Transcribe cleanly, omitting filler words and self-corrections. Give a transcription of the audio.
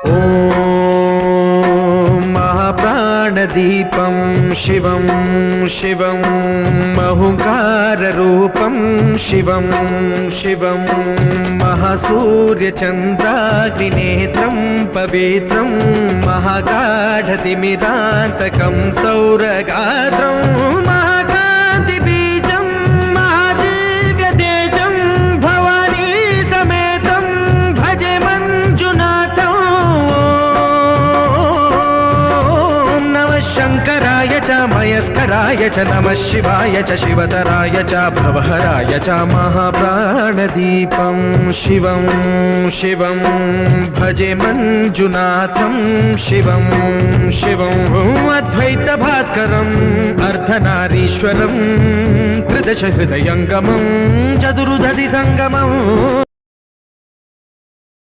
ॐ महाप्राणदीपं शिवं शिवं महुकाररूपं शिवं शिवं महासूर्यचन्द्राग्निनेत्रं पवित्रं महागाढतिमिरान्तकं सौरगात्रं महाकान्तिबीजं महादिव्यतेजं भवानी समेतं भजे मञ्जुनाथं। ॐ नमः शङ्कराय च मयस्कराय च नमः शिवाय च शिवतराय च भवहराय च महाप्राणदीपं शिवं शिवं भजे मञ्जुनाथं शिवं शिवं अद्वैतभास्करम् अर्धनारीश्वरं त्रिदश हृदयङ्गमं चतुर्दधि सङ्गमम्।